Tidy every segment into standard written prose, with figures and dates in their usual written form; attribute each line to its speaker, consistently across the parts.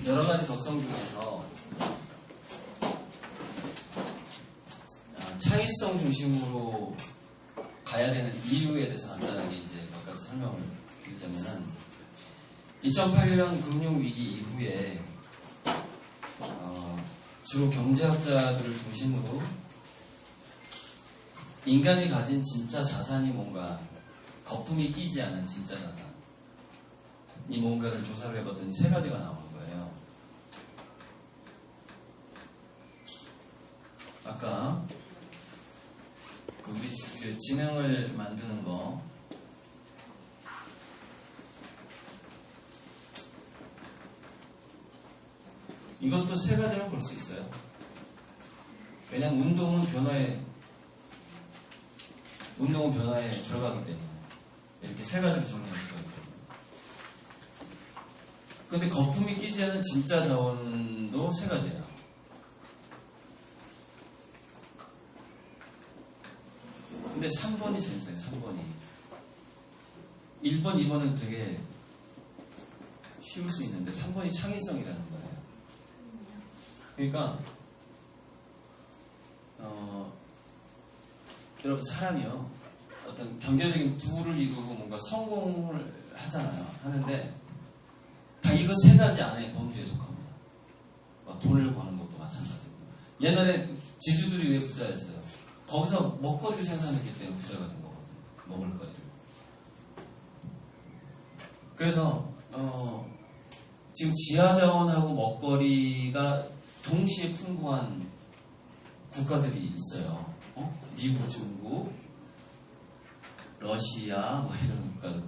Speaker 1: 여러 가지 덕성 중에서 창의성 중심으로 가야 되는 이유에 대해서 간단하게 이제 몇 가지 설명을 드리자면은 2008년 금융위기 이후에 주로 경제학자들을 중심으로 인간이 가진 진짜 자산이 뭔가 거품이 끼지 않은 진짜 자산 이 뭔가를 조사를 해봤더니 세 가지가 나오는 거예요. 아까 우리 지능을 만드는 거 이것도 세 가지로 볼 수 있어요. 왜냐하면 운동은 변화에 들어가기 때문에 이렇게 세 가지로 정리할 수가 있거든요. 근데 거품이 끼지 않은 진짜 자원도 세 가지예요. 근데 3번이 재밌어요. 3번이 1번, 2번은 되게 쉬울 수 있는데 3번이 창의성이라는 거예요. 그러니까 여러분 사람이요 어떤 경제적인 부를 이루고 뭔가 성공을 하잖아요. 하는데 다 이거 세 가지 안에 범주에 속합니다. 돈을 버는 것도 마찬가지고 옛날에 지주들이 왜 부자였어요? 거기서 먹거리를 생산했기 때문에 부자가 된 거거든요. 먹을거리를. 그래서 지금 지하자원하고 먹거리가 동시에 풍부한 국가들이 있어요. 미국, 중국, 러시아 뭐 이런 국가들,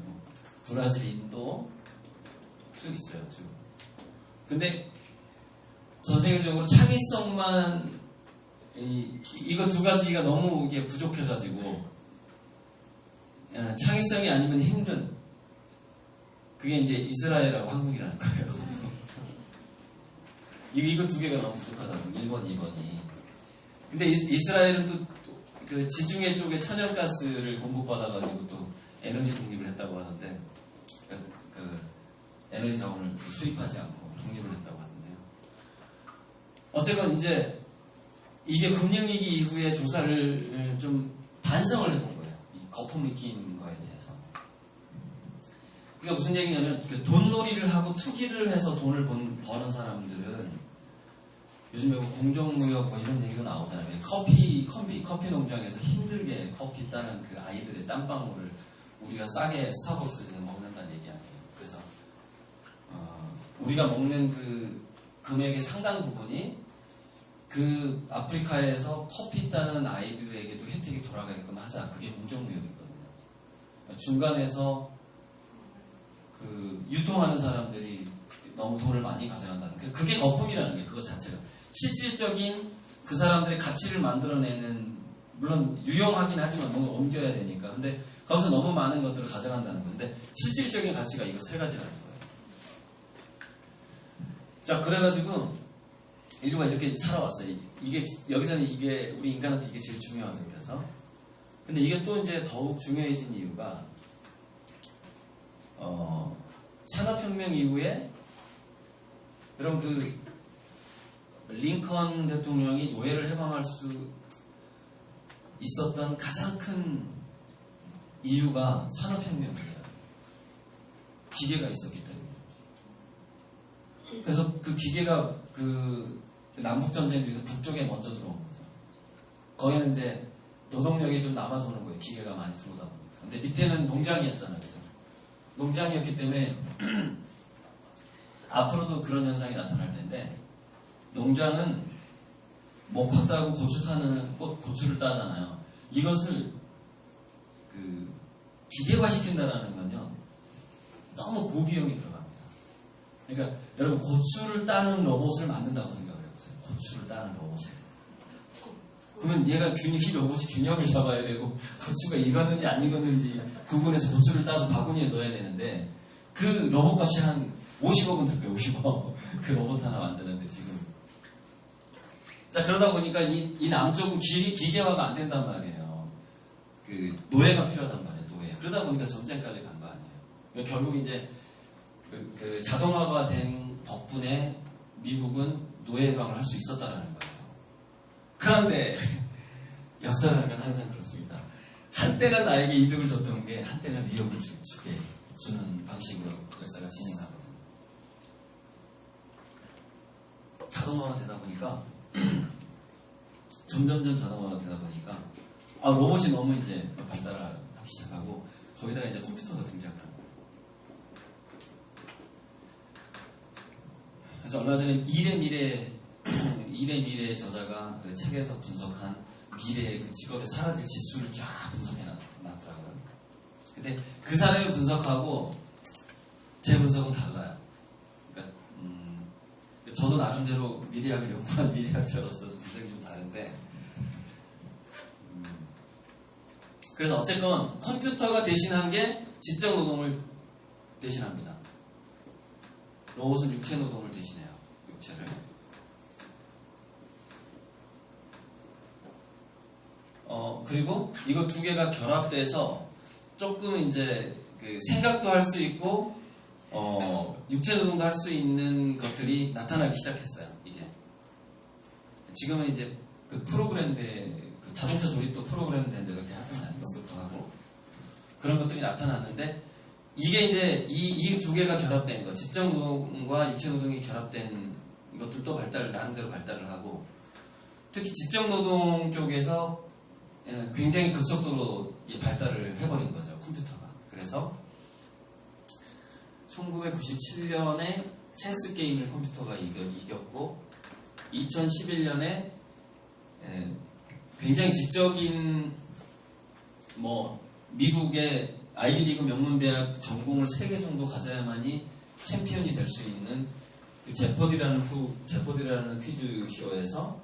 Speaker 1: 브라질, 인도 쭉 있어요. 쭉. 근데 전 세계적으로 창의성만 이거 두 가지가 너무 이게 부족해가지고 창의성이 아니면 힘든 그게 이제 이스라엘하고 한국이라는 거예요. 이거 두 개가 너무 부족하다고 1번, 2번이. 근데 이스라엘은 또 그 지중해 쪽에 천연가스를 공급받아가지고 또 에너지 독립을 했다고 하는데 그 에너지 자원을 수입하지 않고 독립을 했다고 하는데요. 어쨌건 이제 이게 금융위기 이후에 조사를 좀 반성을 해본 거예요. 이 거품이 낀 거에 대해서. 그러니까 무슨 얘기냐면 그 돈놀이를 하고 투기를 해서 돈을 버는 사람들은 요즘에 뭐 공정무역 뭐 이런 얘기가 나오잖아요. 커피 농장에서 힘들게 커피 따는 그 아이들의 땀방울을 우리가 싸게 스타벅스에서 먹는다는 얘기 아니에요. 그래서 우리가 먹는 그 금액의 상당 부분이 그 아프리카에서 커피 따는 아이들에게도 혜택이 돌아가게끔 하자. 그게 공정무역이거든요. 중간에서 그 유통하는 사람들이 너무 돈을 많이 가져간다는 그게 거품이라는 게 그것 자체가 실질적인 그 사람들의 가치를 만들어내는 물론 유용하긴 하지만 뭔가 옮겨야 되니까 근데 거기서 너무 많은 것들을 가져간다는 건데 실질적인 가치가 이거 세 가지라는 거예요. 자 그래가지고 인류가 이렇게 살아왔어요. 이게 여기서는 이게 우리 인간한테 이게 제일 중요하다고 그래서 근데 이게 또 이제 더욱 중요해진 이유가 산업혁명 이후에 여러분 그 링컨 대통령이 노예를 해방할 수 있었던 가장 큰 이유가 산업혁명이에요. 기계가 있었기 때문에. 그래서 그 기계가 그 남북전쟁 중에서 북쪽에 먼저 들어온 거죠. 거기는 이제 노동력이 좀 남아도는 거예요. 기계가 많이 들어오다 보니까. 근데 밑에는 농장이었잖아요. 그죠? 농장이었기 때문에 앞으로도 그런 현상이 나타날 텐데 농장은 목 컸다고 고추 타는 고추를 따잖아요. 이것을 그 기계화 시킨다라는 건요 너무 고비용이 들어갑니다. 그러니까 여러분 고추를 따는 로봇을 만든다고 생각을 해보세요. 고추를 따는 로봇을. 그러면 얘가 이 로봇이 균형을 잡아야 되고 고추가 익었는지 안 익었는지 구분해서 고추를 따서 바구니에 넣어야 되는데 그 로봇 값이 한 50억은 들 거예요. 50억. 그 로봇 하나 만드는데 지금. 자 그러다 보니까 이 남쪽은 기계화가 안 된단 말이에요. 그 노예가 필요하단 말이에요. 노예. 그러다 보니까 전쟁까지 간 거 아니에요. 결국 이제 그 자동화가 된 덕분에 미국은 노예 해방을 할 수 있었다라는 거예요. 그런데 역사라는 건 항상 그렇습니다. 한때는 나에게 이득을 줬던 게 한때는 위협을 주는 방식으로 역사가 진행하거든요. 자동화가 되다 보니까 점점점 자동화가 되다 보니까 로봇이 너무 이제 발달을 하기 시작하고 거기다가 이제 컴퓨터가 등장을 하고 그래서 얼마 전에 일의 미래 저자가 그 책에서 분석한 미래의 그 직업의 사라질 지수를 쫙 분석해 놨더라고요. 근데 그 사람을 분석하고 제 분석은 달라요. 그러니까 저도 나름대로 미래학을 연구한 미래학자로서 분석이 좀 다른데 그래서 어쨌건 컴퓨터가 대신한 게 지적 노동을 대신합니다. 로봇은 육체 노동을 대신해요. 육체를. 그리고 이거 두 개가 결합돼서 조금 이제 그 생각도 할 수 있고 육체 노동도 할 수 있는 것들이 나타나기 시작했어요. 이게 지금은 이제 그 프로그램대 그 자동차 조립도 프로그램대인데 이렇게 하잖아요. 연극도 하고 그런 것들이 나타났는데 이게 이제 이 두 개가 결합된 거, 지적 노동과 육체 노동이 결합된 것들도 나름대로 발달을 하고 특히 지적 노동 쪽에서 굉장히 급속도로 발달을 해버린 거죠, 컴퓨터가. 그래서 1997년에 체스 게임을 컴퓨터가 이겼고 2011년에 굉장히 지적인 미국의 아이비리그 명문대학 전공을 3개 정도 가져야만이 챔피언이 될 수 있는 그 제퍼디라는 퀴즈쇼에서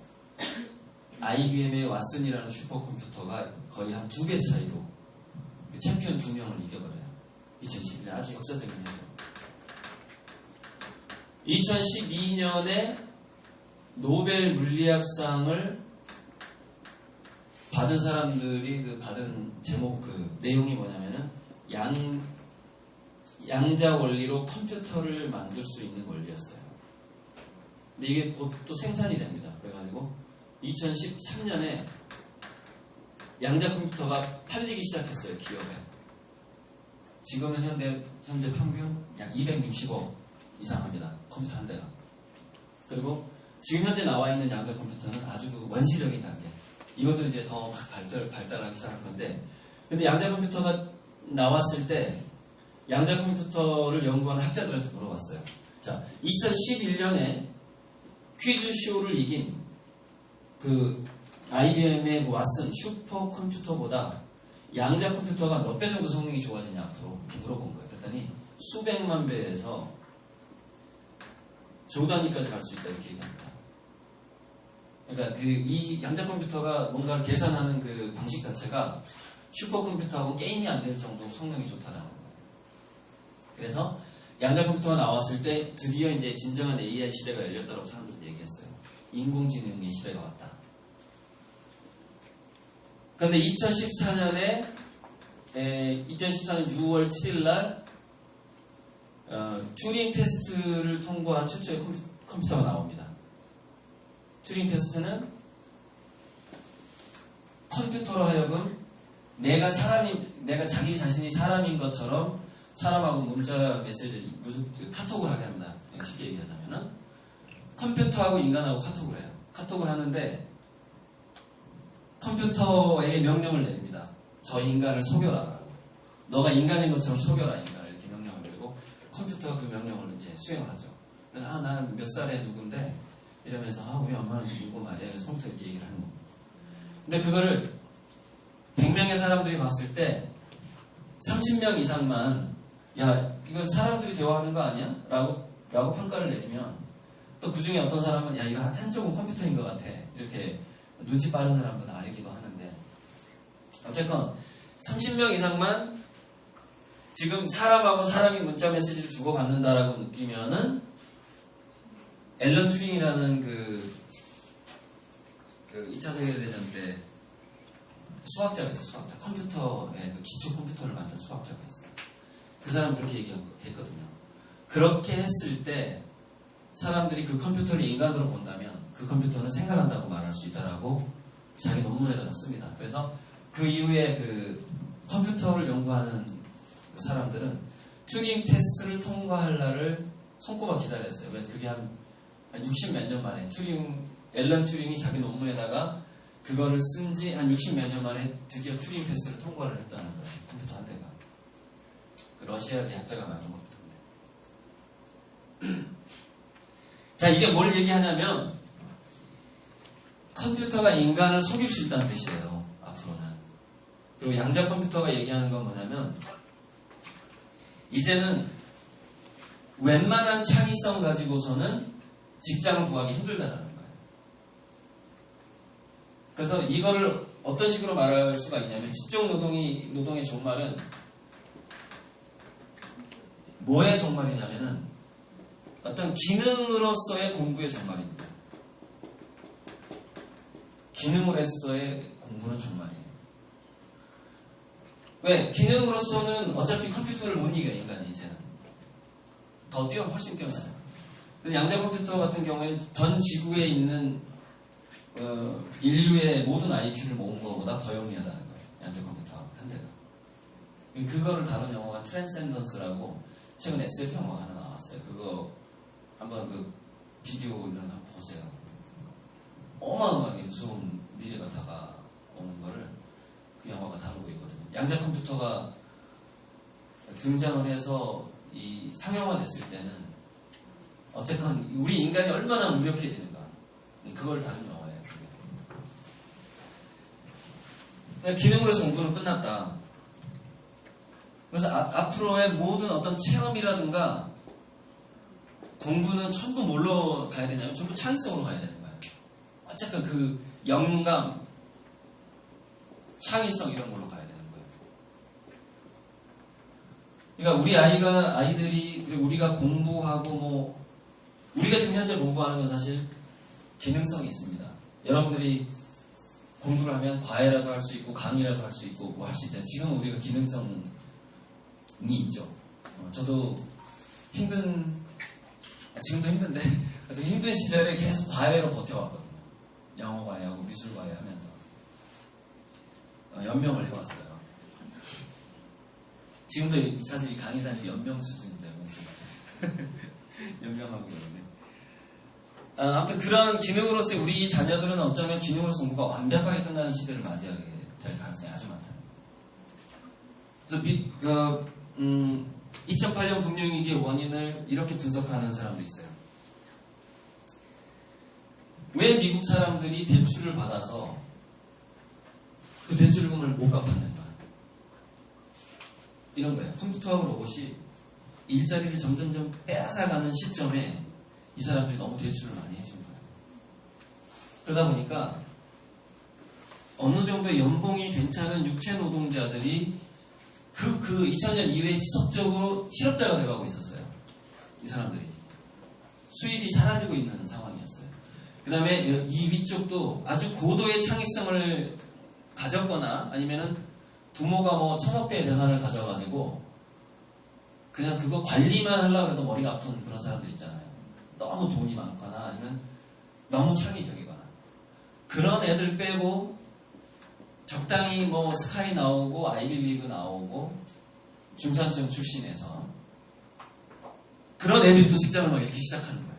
Speaker 1: IBM의 왓슨이라는 슈퍼컴퓨터가 거의 한 2배 차이로 그 챔피언 2명을 이겨버려요. 2011년 아주 역사적인 해죠. 2012년에 노벨 물리학상을 받은 사람들이 받은 제목 내용이 뭐냐면은 양자 원리로 컴퓨터를 만들 수 있는 원리였어요. 근데 이게 곧 또 생산이 됩니다. 그래가지고 2013년에 양자 컴퓨터가 팔리기 시작했어요, 기업에. 지금은 현재 평균 약 260억 이상 합니다. 컴퓨터 한 대가. 그리고 지금 현재 나와 있는 양자 컴퓨터는 아주 원시적인 단계. 이것도 이제 더 막 발달하기 시작할 건데, 근데 양자 컴퓨터가 나왔을 때 양자 컴퓨터를 연구하는 학자들한테 물어봤어요. 자, 2011년에 퀴즈쇼를 이긴 그 IBM의 왓슨 슈퍼컴퓨터보다 양자 컴퓨터가 몇 배 정도 성능이 좋아지냐 앞으로 이렇게 물어본 거예요. 그랬더니 수백만 배에서 조 단위까지 갈 수 있다 이렇게 얘기합니다. 그러니까 이 양자 컴퓨터가 뭔가를 계산하는 그 방식 자체가 슈퍼컴퓨터하고 게임이 안 될 정도로 성능이 좋다라는 거예요. 그래서 양자 컴퓨터가 나왔을 때 드디어 이제 진정한 AI 시대가 열렸다고 사람들이 얘기했어요. 인공지능의 시대가 왔다. 그런데 2014년 6월 7일 날 튜링 테스트를 통과한 최초의 컴퓨터가 나옵니다. 튜링 테스트는 컴퓨터로 하여금 내가 자기 자신이 사람인 것처럼 사람하고 문자 메시지를 카톡을 하게 합니다. 쉽게 얘기하자면은 컴퓨터하고 인간하고 카톡을 해요. 카톡을 하는데 컴퓨터에 명령을 내립니다. 저 인간을 속여라. 너가 인간인 것처럼 속여라 인간을 이렇게 명령을 내리고 컴퓨터가 그 명령을 이제 수행을 하죠. 그래서 난 몇 살에 누군데 이러면서 우리 엄마는 누구 말이야. 그래서 컴퓨터 이렇게 얘기를 하는 겁니다. 근데 그거를 100명의 사람들이 봤을 때 30명 이상만 야 이건 사람들이 대화하는 거 아니야? 라고 평가를 내리면 또 그 중에 어떤 사람은 야 이거 한쪽은 컴퓨터인 것 같아 이렇게 눈치 빠른 사람들은 알기도 하는데 어쨌건 30명 이상만 지금 사람하고 사람이 문자 메시지를 주고받는다라고 느끼면은 앨런 튜링이라는 그 2차 세계대전 때 수학자가 있어요. 수학자. 컴퓨터의 기초 컴퓨터를 만든 수학자가 있어요. 그 사람은 그렇게 얘기했거든요. 그렇게 했을 때 사람들이 그 컴퓨터를 인간으로 본다면 그 컴퓨터는 생각한다고 말할 수 있다라고 자기 논문에다가 씁니다. 그래서 그 이후에 그 컴퓨터를 연구하는 사람들은 튜링 테스트를 통과할 날을 손꼽아 기다렸어요. 그래서 그게 한 60 몇 년 만에 앨런 튜링이 자기 논문에다가 그거를 쓴 지 한 60 몇 년 만에 드디어 튜링 테스트를 통과를 했다는 거예요. 컴퓨터 한 대가. 그 러시아 대학자가 만든 컴퓨터인데. 자, 이게 뭘 얘기하냐면 컴퓨터가 인간을 속일 수 있다는 뜻이에요. 앞으로는. 그리고 양자 컴퓨터가 얘기하는 건 뭐냐면 이제는 웬만한 창의성 가지고서는 직장을 구하기 힘들다라는 거예요. 그래서 이거를 어떤 식으로 말할 수가 있냐면 지적 노동의 종말은 뭐의 종말이냐면은 어떤 기능으로서의 공부의 종말입니다. 기능으로서의 공부는 종말이에요. 왜? 기능으로서는 어차피 컴퓨터를 못 이겨요, 인간이 이제는. 훨씬 뛰어나요. 양자 컴퓨터 같은 경우에 전 지구에 있는 인류의 모든 IQ를 모은 것보다 더 영리하다는 거예요. 양자 컴퓨터 한 대가. 그거를 다룬 영화가 트랜센던스라고 최근 SF 영화가 하나 나왔어요. 그거 한번 그 비디오는 한번 보세요. 어마어마하게 무서운 미래가 다가오는 거를 그 영화가 다루고 있거든요. 양자 컴퓨터가 등장을 해서 이 상용화됐을 때는 어쨌건 우리 인간이 얼마나 무력해지는가 그걸 다룬 영화예요. 기능으로서 공부는 끝났다. 그래서 앞으로의 모든 어떤 체험이라든가 공부는 전부 뭘로 가야 되냐면 전부 창의성으로 가야 되는 거예요. 어쨌든 그 영감, 창의성 이런 걸로 가야 되는 거예요. 그러니까 우리 아이들이 우리가 공부하고 우리가 지금 현재 공부하는 건 사실 기능성이 있습니다. 여러분들이 공부를 하면 과외라도 할 수 있고 강의라도 할 수 있고 뭐 할 수 있잖아요. 지금 우리가 기능성이 있죠. 저도 지금도 힘든데 힘든 시절에 계속 과외로 버텨왔거든요. 영어 과외하고 미술 과외 하면서 연명을 해왔어요. 지금도 사실 이 강의 다니기 연명 수준인데 연명하고 그러는데 아무튼 그런 기능으로서 우리 자녀들은 어쩌면 기능으로서 공부가 완벽하게 끝나는 시대를 맞이하게 될 가능성이 아주 많다는 거예요. 그래서 2008년 금융위기의 원인을 이렇게 분석하는 사람도 있어요. 왜 미국 사람들이 대출을 받아서 그 대출금을 못 갚았는가? 이런 거예요. 컴퓨터하고 로봇이 일자리를 점점점 빼앗아가는 시점에 이 사람들이 너무 대출을 많이 해준 거예요. 그러다 보니까 어느 정도의 연봉이 괜찮은 육체 노동자들이 그 2000년 이후에 지속적으로 실업자가 돼가고 있었어요. 이 사람들이. 수입이 사라지고 있는 상황이었어요. 그 다음에 이 위쪽도 아주 고도의 창의성을 가졌거나 아니면은 부모가 뭐 1000억대의 재산을 가져가지고 그냥 그거 관리만 하려고 해도 머리가 아픈 그런 사람들 있잖아요. 너무 돈이 많거나 아니면 너무 창의적이거나 그런 애들 빼고 적당히 뭐 스카이 나오고 아이비리그 나오고 중산층 출신에서 그런 애들이 또 직장을 막 잃기 시작하는 거예요.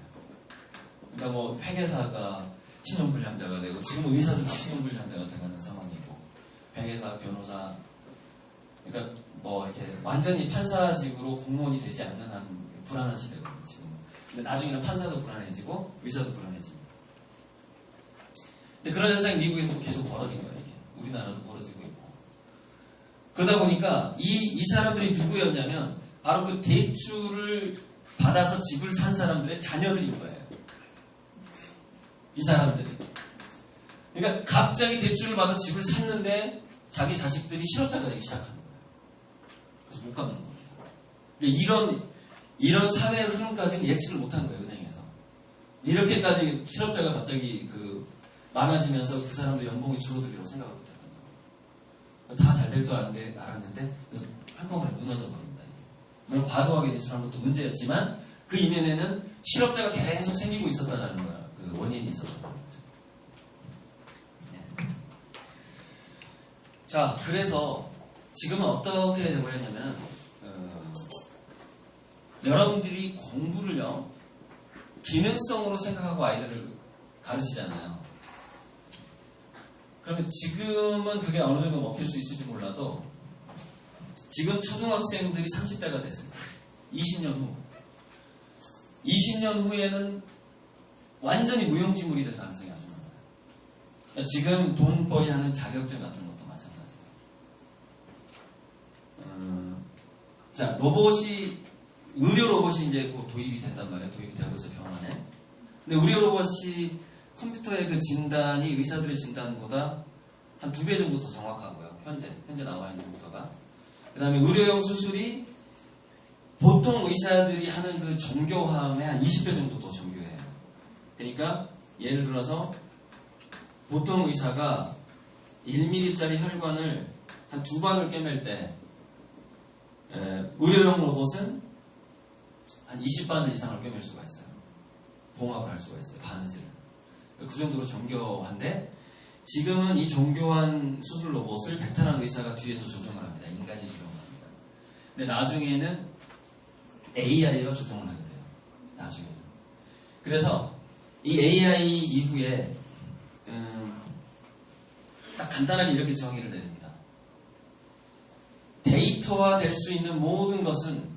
Speaker 1: 그러니까 뭐 회계사가 신용불량자가 되고 지금 의사들도 신용불량자가 돼가는 상황이고 회계사, 변호사 그러니까 뭐 이렇게 완전히 판사직으로 공무원이 되지 않는 한 불안한 시대거든요 지금. 근데 나중에는 판사도 불안해지고 의사도 불안해집니다. 근데 그런 현상이 미국에서 계속 벌어진 거예요. 이게 우리나라도 벌어지고 있고. 그러다 보니까 이 사람들이 누구였냐면 바로 그 대출을 받아서 집을 산 사람들의 자녀들인 거예요. 이 사람들이. 그러니까 갑자기 대출을 받아 집을 샀는데 자기 자식들이 실업자가 되기 시작하는 거예요. 그래서 못 갚는 거예요. 그러니까 이런 사회의 흐름까지는 예측을 못한 거예요, 은행에서. 이렇게까지 실업자가 갑자기 많아지면서 그 사람도 연봉이 줄어들기로 생각을 못했던 거예요. 다 잘 될 줄 알았는데, 그래서 한꺼번에 무너져 버립니다. 물론 과도하게 대출한 것도 문제였지만, 그 이면에는 실업자가 계속 생기고 있었다는 거야. 그 원인이 있었다는 거죠. 네. 자, 그래서 지금은 어떻게 되버렸냐면 여러분들이 공부를요 기능성으로 생각하고 아이들을 가르치잖아요. 그러면 지금은 그게 어느 정도 먹힐 수 있을지 몰라도 지금 초등학생들이 30대가 됐을 때 20년 후에는 완전히 무용지물이 될 가능성이 아주 많아요. 지금 돈벌이 하는 자격증 같은 것도 마찬가지예요. 자, 의료 로봇이 이제 곧 도입이 된단 말이에요. 도입이 되고 있어, 병원에. 근데 의료 로봇이 컴퓨터의 그 진단이 의사들의 진단보다 한 2배 정도 더 정확하고요. 현재 나와 있는 컴퓨터가. 그 다음에 의료용 수술이 보통 의사들이 하는 그 정교함의 한 20배 정도 더 정교해요. 그러니까 예를 들어서 보통 의사가 1mm짜리 혈관을 한 2반을 꿰맬 때 의료용 로봇은 한 20바늘 이상을 꿰맬 수가 있어요. 봉합을 할 수가 있어요. 바느질을. 그 정도로 정교한데 지금은 이 정교한 수술 로봇을 베테랑 의사가 뒤에서 조정을 합니다. 인간이 조정을 합니다. 근데 나중에는 AI가 조정을 하게 돼요. 나중에는. 그래서 이 AI 이후에 딱 간단하게 이렇게 정의를 내립니다. 데이터화 될 수 있는 모든 것은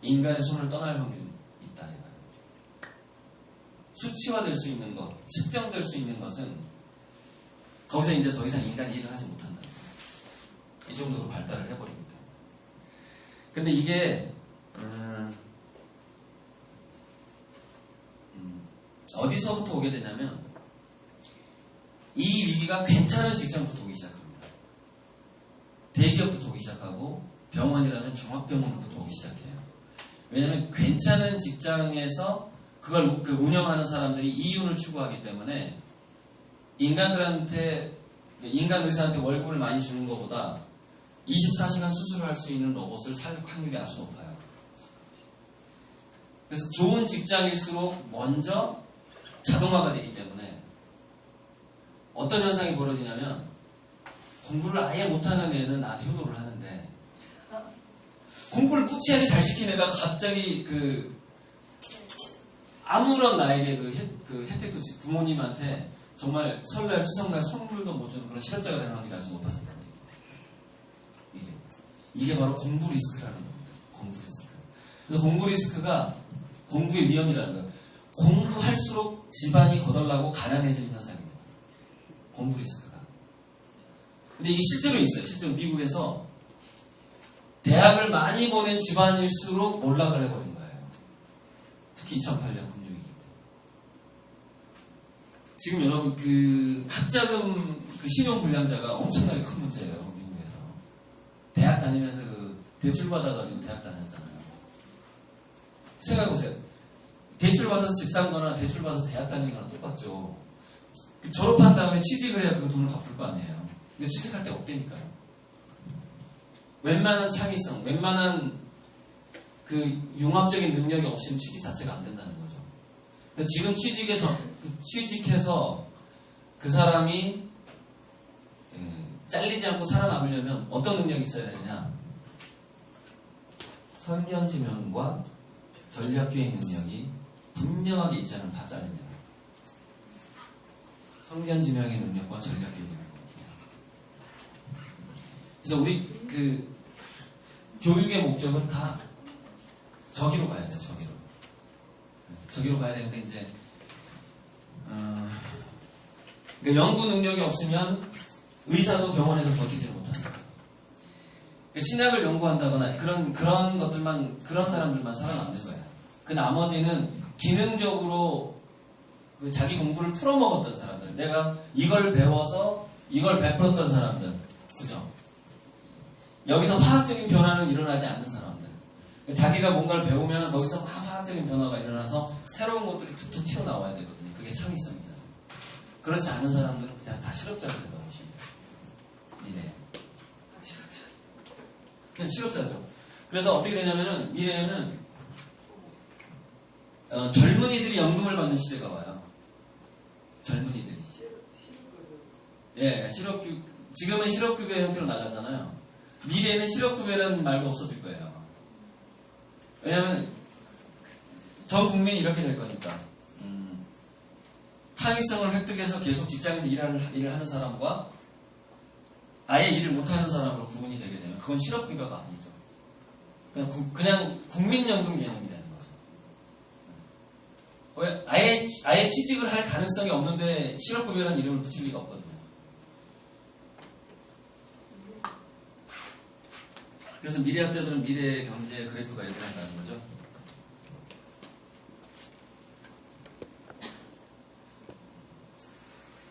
Speaker 1: 인간의 손을 떠날 확률이 있다. 수치화될 수 있는 것, 측정될 수 있는 것은 거기서 이제 더 이상 인간이 일을 하지 못한다. 이 정도로 발달을 해버리기 때문에. 근데 이게 어디서부터 오게 되냐면 이 위기가 괜찮은 직장부터 오기 시작합니다. 대기업부터 오기 시작하고 병원이라면 종합병원부터 오기 시작해요. 왜냐하면 괜찮은 직장에서 그걸 운영하는 사람들이 이윤을 추구하기 때문에 인간 의사한테 월급을 많이 주는 것보다 24시간 수술을 할 수 있는 로봇을 살 확률이 아주 높아요. 그래서 좋은 직장일수록 먼저 자동화가 되기 때문에 어떤 현상이 벌어지냐면 공부를 아예 못하는 애는 나한테 효도를 하는데 공부를 꾸치하게 잘 시킨 애가 갑자기 아무런 나에게 그 혜택도 부모님한테 정말 설날 추석날 선물도 못 주는 그런 실업자가 되는 확률이 아주 높아진다는 얘기예요. 이게 바로 공부 리스크라는 겁니다. 공부 리스크. 그래서 공부 리스크가 공부의 위험이라는 거예요. 공부할수록 집안이 거덜나고 가난해지는 현상입니다. 공부 리스크가. 근데 이게 실제로 있어요. 실제로 미국에서 대학을 많이 보낸 집안일수록 몰락을 해버린 거예요. 특히 2008년 금융위기 때. 지금 여러분 학자금 신용불량자가 엄청나게 큰 문제예요. 미국에서. 대학 다니면서 대출 받아가지고 대학 다녔잖아요. 생각해보세요. 대출 받아서 집 산 거나 대출 받아서 대학 다니는 거랑 똑같죠. 졸업한 다음에 취직을 해야 그 돈을 갚을 거 아니에요. 근데 취직할 데 없다니까요. 웬만한 창의성, 웬만한 융합적인 능력이 없으면 취직 자체가 안 된다는 거죠. 그래서 지금 취직해서 그 사람이 잘리지 않고 살아남으려면 어떤 능력이 있어야 되느냐? 선견지명과 전략기획 능력이 분명하게 있지 않으면 다 잘립니다. 선견지명의 능력과 전략기획 능력. 그래서 우리 교육의 목적은 다 저기로 가야 돼요. 저기로 가야 되는데 이제 그러니까 연구 능력이 없으면 의사도 병원에서 버티지 못하는 거예요. 그러니까 신학을 연구한다거나 그런 사람들만 살아남는 거예요. 그 나머지는 기능적으로 자기 공부를 풀어먹었던 사람들, 내가 이걸 배워서 이걸 베풀었던 사람들, 그죠? 여기서 화학적인 변화는 일어나지 않는 사람들. 자기가 뭔가를 배우면 거기서 화학적인 변화가 일어나서 새로운 것들이 툭툭 튀어나와야 되거든요. 그게 창의성이잖아요. 그렇지 않은 사람들은 그냥 다 실업자가 된다고 보시면 돼요. 이래. 실업자죠. 그래서 어떻게 되냐면은 미래에는 젊은이들이 연금을 받는 시대가 와요. 젊은이들이. 예, 지금은 실업급여 형태로 나가잖아요. 미래에는 실업급여라는 말도 없어질 거예요. 왜냐하면 전 국민이 이렇게 될 거니까. 창의성을 획득해서 계속 직장에서 일을 하는 사람과 아예 일을 못하는 사람으로 구분이 되게 되면 그건 실업급여가 아니죠. 그냥 국민연금 개념이 되는 거죠. 아예 취직을 할 가능성이 없는데 실업급여라는 이름을 붙일 리가 없거든요. 그래서 미래학자들은 미래 경제 그래프가 이렇게 한다는 거죠.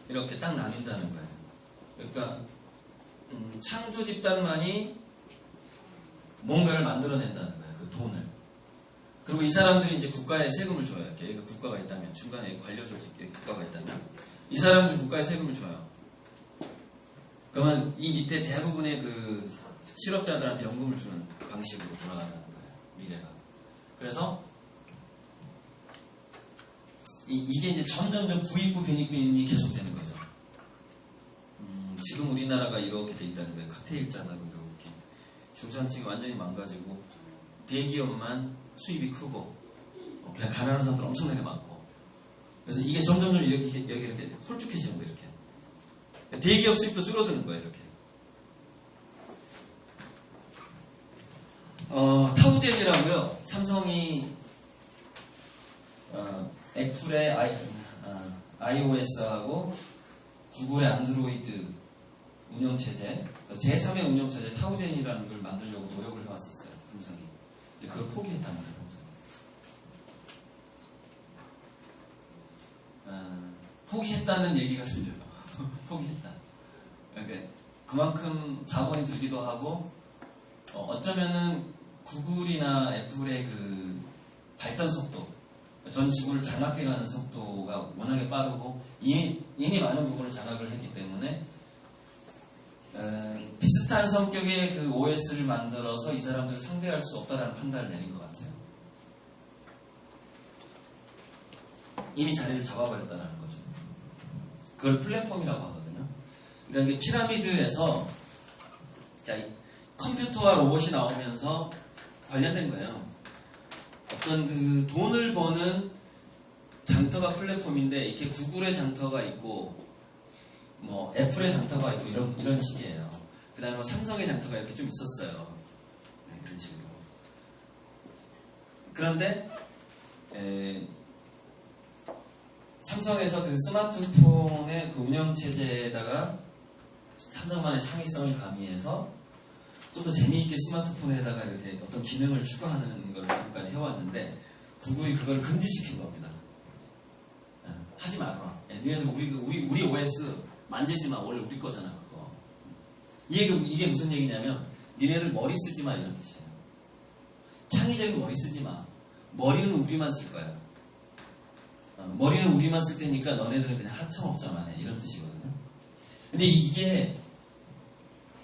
Speaker 1: 이렇게 딱 나뉜다는 거예요. 그러니까 창조 집단만이 뭔가를 만들어낸다는 거예요. 그 돈을. 그리고 이 사람들이 이제 국가에 세금을 줘요. 이렇게 국가가 있다면, 중간에 관료조직에 국가가 있다면 이 사람들이 국가에 세금을 줘요. 그러면 이 밑에 대부분의 그 실업자들한테 연금을 주는 방식으로 돌아가는 거예요. 미래가. 그래서 이게 이제 점점점 부익부 빈익빈이 계속되는 거죠. 지금 우리나라가 이렇게 돼 있다는 거예요. 칵테일잔으로 이렇게 중산층이 완전히 망가지고 대기업만 수입이 크고 그냥 가난한 사람들 엄청나게 많고 그래서 이게 점점점 이렇게 홀쭉해지는 거예요. 이렇게 대기업 수입도 줄어드는 거예요. 이렇게. 타우젠이라고요. 삼성이 애플의 iOS하고 구글의 안드로이드 운영체제, 제3의 운영체제 타우젠이라는 걸 만들려고 노력을 해왔었어요. 삼성이. 근데 그걸 포기했답니다. 삼성이. 포기했다는 얘기가 들려요. 포기했다. 그러니까 그만큼 자본이 들기도 하고 어쩌면은 구글이나 애플의 그 발전 속도, 전 지구를 장악해가는 속도가 워낙에 빠르고 이미 많은 부분을 장악을 했기 때문에 비슷한 성격의 그 OS를 만들어서 이 사람들을 상대할 수 없다라는 판단을 내린 것 같아요. 이미 자리를 잡아버렸다는 거죠. 그걸 플랫폼이라고 하거든요. 그러니까 이게 피라미드에서 컴퓨터와 로봇이 나오면서 관련된 거예요. 어떤 그 돈을 버는 장터가 플랫폼인데 이렇게 구글의 장터가 있고 뭐 애플의 장터가 있고 이런 식이에요. 그 다음에 뭐 삼성의 장터가 이렇게 좀 있었어요. 네, 이런 식으로. 그런데 삼성에서 그 스마트폰의 그 운영체제에다가 삼성만의 창의성을 가미해서 좀 더 재미있게 스마트폰에다가 이렇게 어떤 기능을 추가하는 걸 지금까지 해왔는데 구글이 그걸 금지시킨 겁니다. 하지 마라. 니네들 우리 OS 만지지 마. 원래 우리 거잖아 그거. 이게 무슨 얘기냐면 니네들 머리 쓰지 마 이런 뜻이에요. 창의적인 머리 쓰지 마. 머리는 우리만 쓸 거야. 머리는 우리만 쓸 테니까 너네들은 그냥 하청업자만 해 이런 뜻이거든요. 근데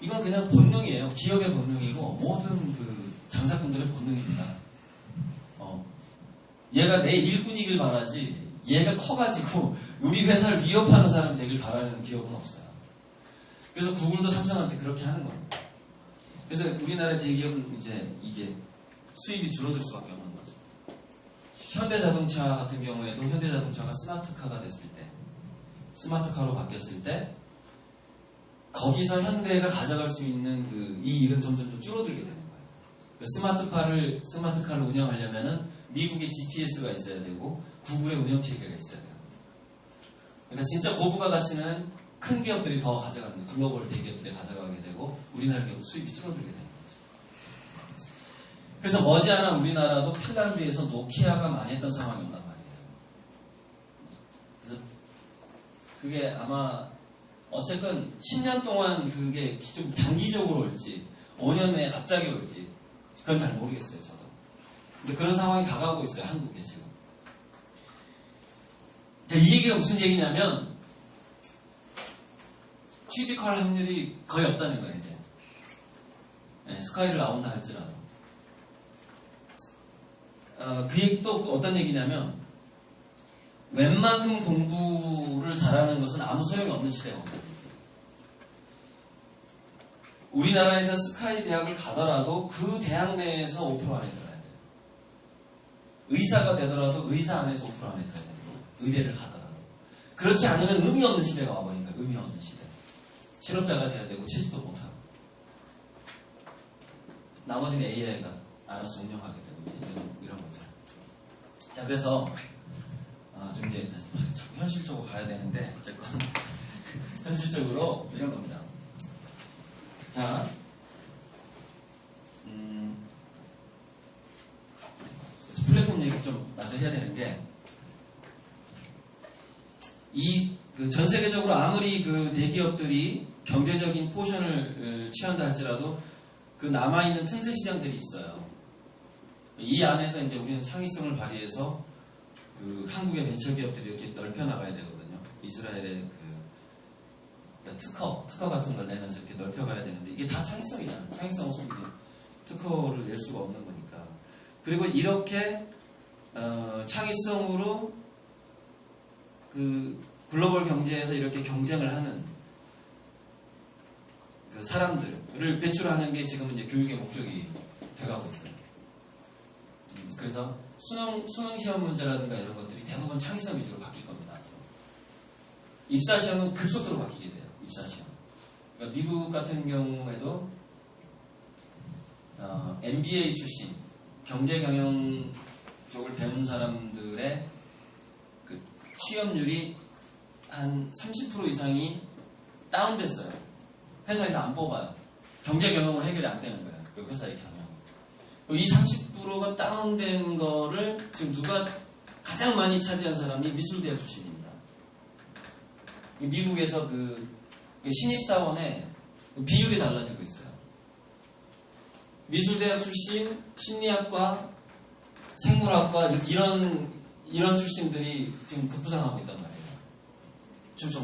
Speaker 1: 이건 그냥 본능이에요. 기업의 본능이고 모든 그 장사꾼들의 본능입니다. 얘가 내 일꾼이길 바라지 얘가 커가지고 우리 회사를 위협하는 사람이 되길 바라는 기업은 없어요. 그래서 구글도 삼성한테 그렇게 하는 겁니다. 그래서 우리나라 대기업은 이제 이게 수입이 줄어들 수밖에 없는 거죠. 현대자동차 같은 경우에도 현대자동차가 스마트카가 됐을 때 스마트카로 바뀌었을 때 거기서 현대가 가져갈 수 있는 이 일은 점점 좀 줄어들게 되는 거예요. 스마트카를 운영하려면은 미국의 GPS가 있어야 되고 구글의 운영체계가 있어야 돼요. 그러니까 진짜 고부가 가치는 큰 기업들이 더 가져가는 거예요. 글로벌 대기업들이 가져가게 되고 우리나라 기업 수입이 줄어들게 되는 거죠. 그래서 머지않아 우리나라도 핀란드에서 노키아가 망했던 상황이 온단 말이에요. 그래서 그게 아마 어쨌든 10년 동안 그게 좀 장기적으로 올지 5년 내에 갑자기 올지 그건 잘 모르겠어요. 저도. 근데 그런 상황이 다가오고 있어요. 한국에 지금. 이 얘기가 무슨 얘기냐면 취직할 확률이 거의 없다는 거예요. 이제 스카이를 나온다 할지라도. 그 얘기 또 어떤 얘기냐면, 웬만큼 공부를 잘하는 것은 아무 소용이 없는 시대가 옵니다. 우리나라에서 스카이 대학을 가더라도 그 대학 내에서 5% 안에 들어야 돼요. 의사가 되더라도 의사 안에서 5% 안에 들어야 돼요. 의대를 가더라도. 그렇지 않으면 의미 없는 시대가 와버린 거예요. 의미 없는 시대. 실업자가 돼야 되고 취직도 못하고. 나머지는 AI가 알아서 운영하게 되고 이런 거죠. 자, 그래서 좀 이제 현실적으로 가야 되는데 어쨌건 현실적으로 이런 겁니다. 자, 플랫폼 얘기 좀 마저 해야 되는 게, 전 세계적으로 아무리 그 대기업들이 경제적인 포션을 취한다 할지라도 그 남아있는 틈새 시장들이 있어요. 이 안에서 이제 우리는 창의성을 발휘해서 그 한국의 벤처기업들이 이렇게 넓혀 나가야 되거든요. 이스라엘의 특허 같은 걸 내면서 이렇게 넓혀가야 되는데, 이게 다 창의성이잖아요. 창의성 없으면 특허를 낼 수가 없는 거니까. 그리고 이렇게 창의성으로 그 글로벌 경제에서 이렇게 경쟁을 하는 그 사람들을 배출하는 게 지금 이제 교육의 목적이 돼가고 있어요. 그래서 수능 시험 문제라든가 이런 것들이 대부분 창의성 위주로 바뀔 겁니다. 입사 시험은 급속도로 바뀌게 돼요. 입사 시험. 그러니까 미국 같은 경우에도 MBA 출신 경제 경영 쪽을 배운 사람들의 그 취업률이 한 30% 이상이 다운됐어요. 회사에서 안 뽑아요. 경제 경영으로 해결이 안 되는 거예요. 그 회사의 경영. 이 30%가 다운된 거를 지금 누가 가장 많이 차지한 사람이 미술대학 출신입니다. 미국에서 그 신입사원의 비율이 달라지고 있어요. 미술대학 출신, 심리학과, 생물학과 이런 출신들이 지금 급부상하고 있단 말이에요.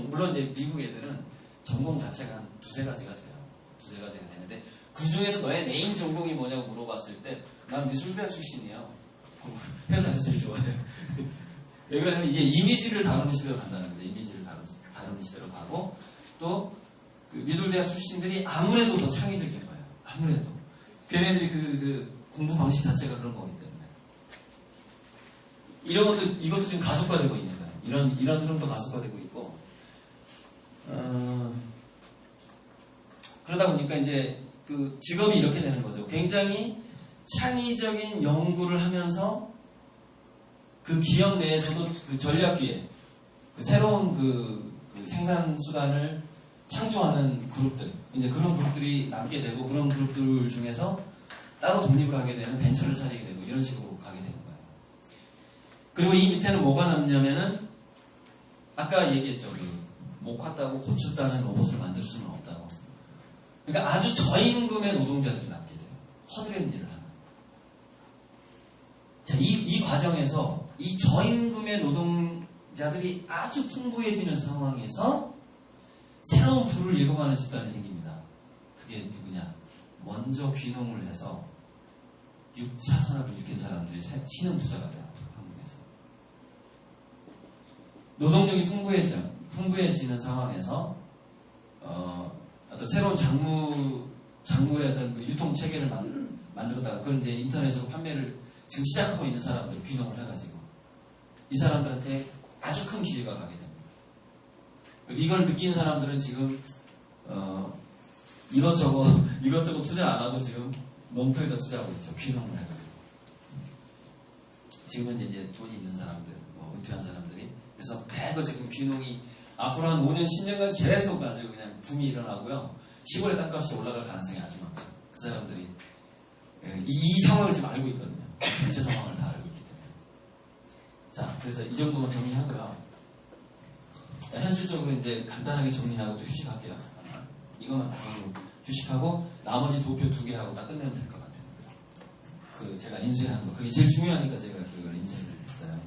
Speaker 1: 물론 이제 미국 애들은 전공 자체가 한 두세 가지가 돼요. 두세 가지가 되는데, 그 중에서 너의 메인 전공이 뭐냐고 물어봤을 때, 난 미술대학 출신이에요. 회사에서 제일 좋아해요. 왜 그러냐면 이게 이미지를 다루는 시대로 간다는 거죠. 이미지를 다루는 시대로 가고, 또 그 미술대학 출신들이 아무래도 더 창의적인 거예요. 아무래도. 걔네들이 그 공부 방식 자체가 그런 거기 때문에. 이것도 지금 가속화되고 있는 거예요. 이런 흐름도 가속화되고 있고, 그러다 보니까 이제 그 직업이 이렇게 되는 거죠. 굉장히 창의적인 연구를 하면서 그 기업 내에서도 그 전략기획, 그 새로운 그 생산 수단을 창조하는 그룹들, 이제 그런 그룹들이 남게 되고, 그런 그룹들 중에서 따로 독립을 하게 되는 벤처를 차리게 되고, 이런 식으로 가게 되는 거예요. 그리고 이 밑에는 뭐가 남냐면은, 아까 얘기했죠. 목 따고 고추 따는 로봇을 만들 수는 없다고. 그러니까 아주 저임금의 노동자들이 남게 돼요. 허드렛 일을 하는. 자, 이 과정에서 이 저임금의 노동자들이 아주 풍부해지는 상황에서 새로운 부를 일궈가는 집단이 생깁니다. 그게 누구냐? 먼저 귀농을 해서 6차 산업을 일으킨 사람들이 신흥 부자가 돼요. 한국에서. 노동력이 풍부해지는 상황에서 어떤 새로운 작물의 어떤 그 유통 체계를 만들었다가, 그건 이제 인터넷으로 판매를 지금 시작하고 있는 사람들 귀농을 해가지고 이 사람들한테 아주 큰 기회가 가게 됩니다. 이걸 느낀 사람들은 지금 이것저것 투자 안 하고 지금 농토에다 투자하고 있죠. 귀농을 해가지고. 지금은 이제 돈이 있는 사람들, 은퇴한 사람들이. 그래서 대거 지금 귀농이 앞으로 한 5년, 10년간 계속 아주 그냥 붐이 일어나고요. 시골의 땅값이 올라갈 가능성이 아주 많죠. 그 사람들이 이 상황을 지금 알고 있거든요. 전체 상황을 다 알고 있기 때문에. 자, 그래서 이 정도만 정리하고요. 현실적으로 이제 간단하게 정리하고 또 휴식할게요. 잠깐만. 이것만 다 휴식하고 나머지 도표 2개 하고 딱 끝내면 될 것 같아요. 제가 인쇄한 거. 그게 제일 중요하니까 제가 그걸 인쇄를 했어요.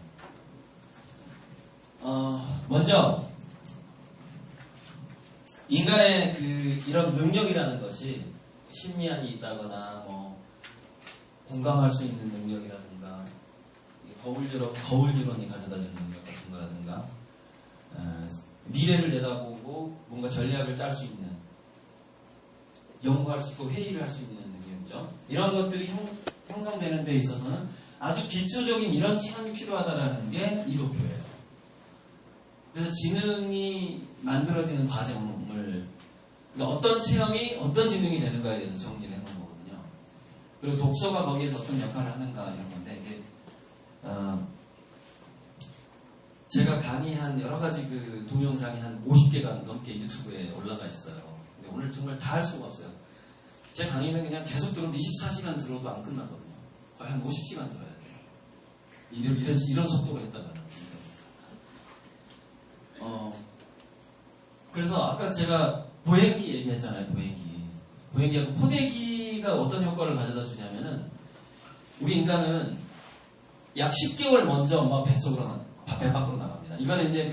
Speaker 1: 먼저 인간의 이런 능력이라는 것이 심미안이 있다거나 뭐 공감할 수 있는 능력이라든가 거울주론이 가져다주는 능력 같은 거라든가 미래를 내다보고 뭔가 전략을 짤 수 있는 연구할 수 있고 회의를 할 수 있는 능력이죠. 이런 것들이 형성되는 데 있어서는 아주 기초적인 이런 체험이 필요하다는 게 이도표예요. 그래서 지능이 만들어지는 과정을 그러니까 어떤 체험이 어떤 지능이 되는가에 대해서 정리를 해놓은 거거든요. 그리고 독서가 거기에서 어떤 역할을 하는가 이런 건데 이게 제가 강의한 여러 가지 그 동영상이 한 50개가 넘게 유튜브에 올라가 있어요. 근데 오늘 정말 다 할 수가 없어요. 제 강의는 그냥 계속 들어도 24시간 들어도 안 끝나거든요. 거의 한 50시간 들어야 돼요. 이런 속도로 했다가. 그래서 아까 제가 보행기 얘기했잖아요. 보행기하고 포대기가 어떤 효과를 가져다 주냐면은 우리 인간은 약 10개월 먼저 엄마 배 밖으로 나갑니다. 이거는 이제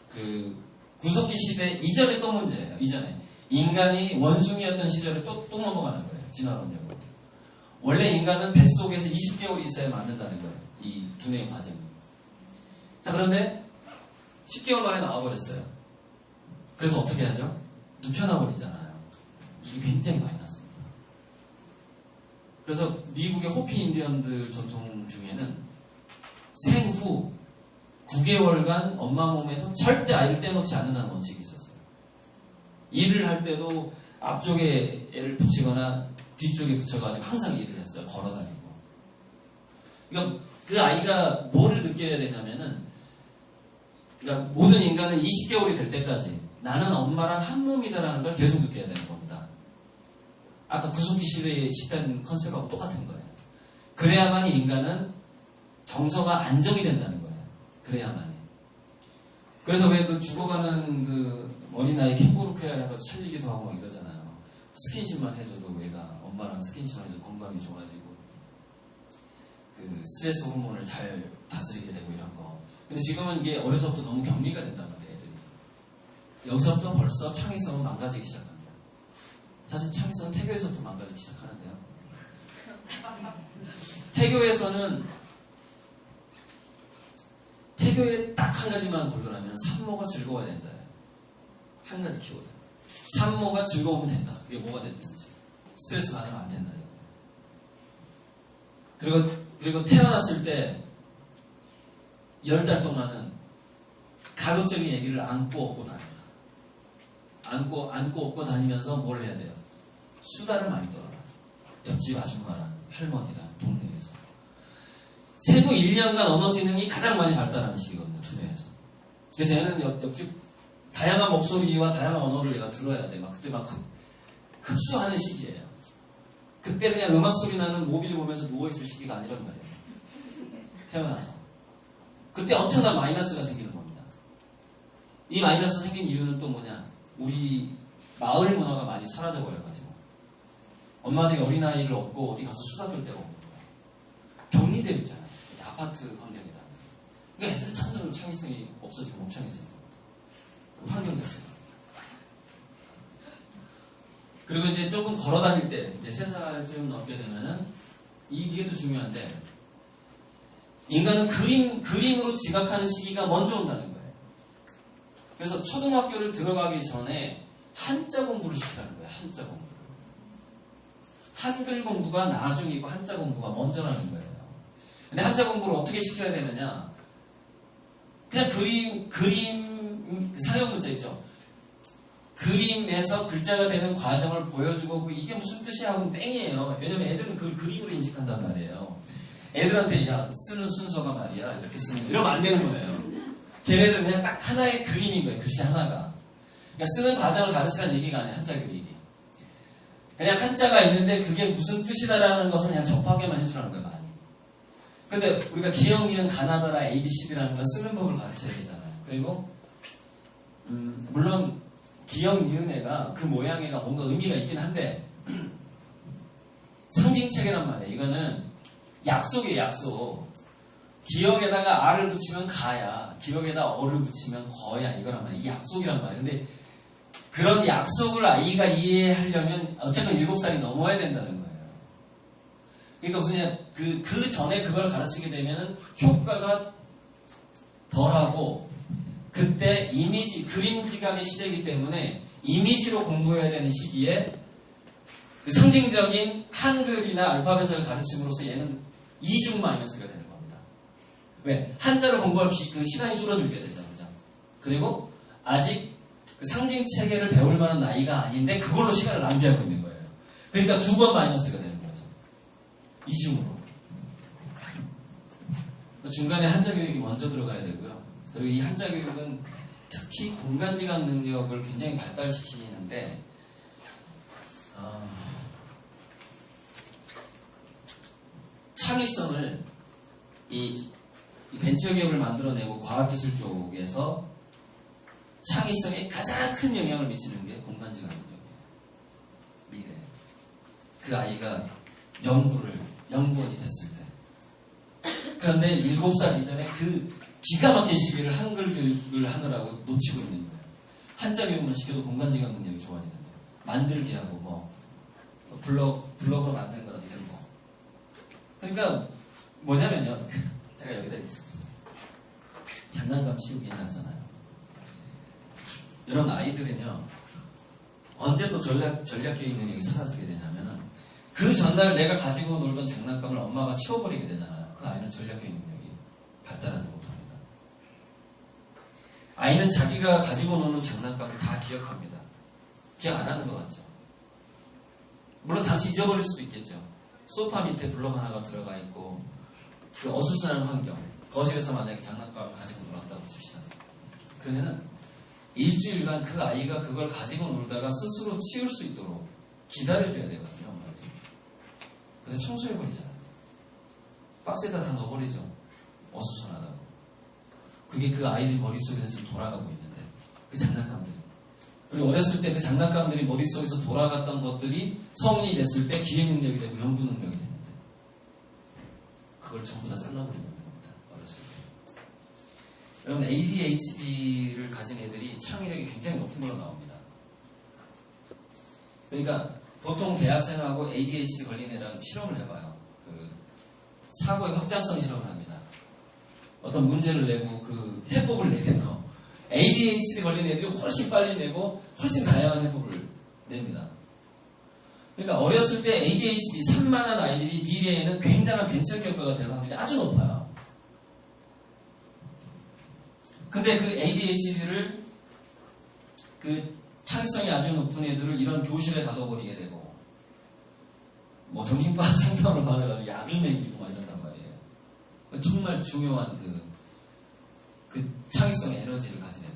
Speaker 1: 그 구석기 시대 이전에 또 문제예요. 이전에 인간이 원숭이였던 시절에 또 넘어가는 거예요. 진화론적으로. 원래 인간은 뱃속에서 20개월이 있어야 맞는다는 거예요. 이 두뇌의 과정이. 자, 그런데 10개월 만에 나와버렸어요. 그래서 어떻게 하죠? 눕혀놔버리잖아요. 이게 굉장히 많이 났습니다. 그래서 미국의 호피 인디언들 전통 중에는 생후 9개월간 엄마 몸에서 절대 아이를 떼놓지 않는다는 원칙이 있었어요. 일을 할 때도 앞쪽에 애를 붙이거나 뒤쪽에 붙여가지고 항상 일을 했어요. 걸어다니고. 그러니까 그 아이가 뭐를 느껴야 되냐면은 그러니까 모든 인간은 20개월이 될 때까지 나는 엄마랑 한 몸이다라는 걸 계속 느껴야 되는 겁니다. 아까 구석기 시대의 집단 컨셉하고 똑같은 거예요. 그래야만이 인간은 정서가 안정이 된다는 거예요. 그래야만이. 그래서 왜 그 죽어가는 그 어린 아이 캥거루 케어 해가지고 살리기도 하고 막 이러잖아요. 스킨십만 해줘도 얘가 엄마랑 스킨십만 해도 건강이 좋아지고 그 스트레스 호르몬을 잘 다스리게 되고 이런 거. 근데 지금은 이게 어려서부터 너무 격리가 된단 말이에요, 애들이. 여기서부터 벌써 창의성은 망가지기 시작합니다. 사실 창의성은 태교에서부터 망가지기 시작하는데요. 태교에 딱 한 가지만 골라라면 산모가 즐거워야 된다. 한 가지 키워드. 산모가 즐거우면 된다. 그게 뭐가 됐든지. 스트레스 받으면 안 된다. 그리고 태어났을 때 10달 동안은 가급적인 얘기를 안고 업고 다닌다. 안고 업고 다니면서 뭘 해야 돼요? 수다를 많이 떨어라. 옆집 아줌마랑 할머니랑 동네에서. 생후 1년간 언어 지능이 가장 많이 발달하는 시기거든요. 두뇌에서. 그래서 얘는 옆집 다양한 목소리와 다양한 언어를 얘가 들어야 돼. 그때 막 흡수하는 시기예요. 그때 그냥 음악 소리 나는 모빌 보면서 누워있을 시기가 아니란 말이에요. 태어나서. 그때 엄청난 마이너스가 생기는 겁니다. 이 마이너스 생긴 이유는 또 뭐냐? 우리 마을 문화가 많이 사라져버려가지고 엄마들이 어린아이를 업고 어디 가서 수다 떨 데가 없는 거예요. 격리되어 있잖아요. 아파트 환경이다. 그러니까 애들 점점 창의성이 없어지고 멍청해지는 겁니다. 그 환경 자체가. 그리고 이제 조금 걸어다닐 때, 이제 3살쯤 넘게 되면은, 이게 또 중요한데, 인간은 그림으로 지각하는 시기가 먼저 온다는 거예요. 그래서 초등학교를 들어가기 전에 한자 공부를 시작하는 거예요. 한자 공부를. 한글 공부가 나중이고 한자 공부가 먼저라는 거예요. 근데 한자 공부를 어떻게 시켜야 되느냐? 그냥 그림 사용 문자 있죠. 그림에서 글자가 되는 과정을 보여주고 이게 무슨 뜻이야 하면 땡이에요. 왜냐면 애들은 그걸 그림으로 인식한단 말이에요. 애들한테 야 쓰는 순서가 말이야 이렇게 쓰면 이러면 안 되는 거예요. 걔네들은 그냥 딱 하나의 그림인 거예요. 글씨 하나가. 그러니까 쓰는 과정을 가르치라는 얘기가 아니에요. 한자 그리기. 그냥 한자가 있는데 그게 무슨 뜻이다라는 것을 그냥 접하게만 해주라는 거예요. 많이. 근데 우리가 기역, 니은, 가나다라, ABCD라는 건 쓰는 법을 가르쳐야 되잖아요. 그리고 물론 기역, 니은 애가 그 모양애가 뭔가 의미가 있긴 한데 상징체계란 말이에요. 이거는 약속이에요. 약속. 기역에다가 아를 붙이면 가야, 기역에다 어를 붙이면 거야 이거란 말이에요. 이 약속이란 말이에요. 근데 그런 약속을 아이가 이해하려면 어쨌든 7살이 넘어야 된다는 거예요. 그러니까 무슨 그 전에 그걸 가르치게 되면 효과가 덜하고, 그때 그림 지각의 시대이기 때문에 이미지로 공부해야 되는 시기에 그 상징적인 한글이나 알파벳을 가르침으로써 얘는 이중 마이너스가 되는 겁니다. 왜? 한자를 공부할 그 시간이 줄어들게 되죠. 그죠? 그리고 아직 그 상징 체계를 배울 만한 나이가 아닌데 그걸로 시간을 낭비하고 있는 거예요. 그러니까 2번 마이너스가 되는 거죠. 이중으로. 중간에 한자 교육이 먼저 들어가야 되고요. 그리고 이 한자 교육은 특히 공간지각 능력을 굉장히 발달시키는데, 창의성을 이 벤처기업을 만들어내고 과학기술 쪽에서 창의성에 가장 큰 영향을 미치는 게 공간지각 능력이에요. 미래. 그 아이가 연구원이 됐을 때. 그런데 7살 이전에 그 기가 막힌 시기를 한글 교육을 하느라고 놓치고 있는 거예요. 한자 교육만 시켜도 공간지각 능력이 좋아지는데, 만들기 하고 블럭으로 만든 거라 이런 거. 그러니까 뭐냐면요, 제가 여기다 있습니다. 장난감 치우기 해놨잖아요. 이런 아이들은요, 언제 또 전략교육 능력이 사라지게 되냐면은, 그 전날 내가 가지고 놀던 장난감을 엄마가 치워버리게 되잖아요. 그 아이는 전략교육 능력이 발달하지 못합니다. 아이는 자기가 가지고 노는 장난감을 다 기억합니다. 기억 안 하는 것 같죠? 물론 잠시 잊어버릴 수도 있겠죠. 소파 밑에 블럭 하나가 들어가 있고, 그 어수선한 환경, 거실에서 만약에 장난감을 가지고 놀았다고 칩시다. 그러면은 일주일간 그 아이가 그걸 가지고 놀다가 스스로 치울 수 있도록 기다려줘야 되거든요. 엄마들이. 근데 청소해버리잖아요. 박스에다 다 넣어버리죠. 어수선하다고. 그게 그 아이들 머릿속에서 지금 돌아가고 있는데, 그 장난감들이. 그리고 어렸을 때 그 장난감들이 머릿속에서 돌아갔던 것들이 성인이 됐을 때 기획 능력이 되고 연구 능력이 되는데, 그걸 전부 다 잘라버리는 겁니다. 어렸을 때. 여러분, ADHD를 가진 애들이 창의력이 굉장히 높은 걸로 나옵니다. 그러니까 보통 대학생하고 ADHD 걸린 애랑 실험을 해봐요. 그 사고의 확장성 실험을 합니다. 어떤 문제를 내고 그 해법을 내는 거. ADHD 걸린 애들이 훨씬 빨리 내고 훨씬 다양한 해법을 냅니다. 그러니까 어렸을 때 ADHD 산만한 아이들이 미래에는 굉장한 벤처기업가가 될 확률이 아주 높아요. 근데 그 ADHD를 그 창의성이 아주 높은 애들을 이런 교실에 가둬버리게 되고, 뭐 정신과 상담을 받아가지고 약을 먹이고 막 이런단 말이에요. 정말 중요한 그 창의성의 에너지를 가진 애들.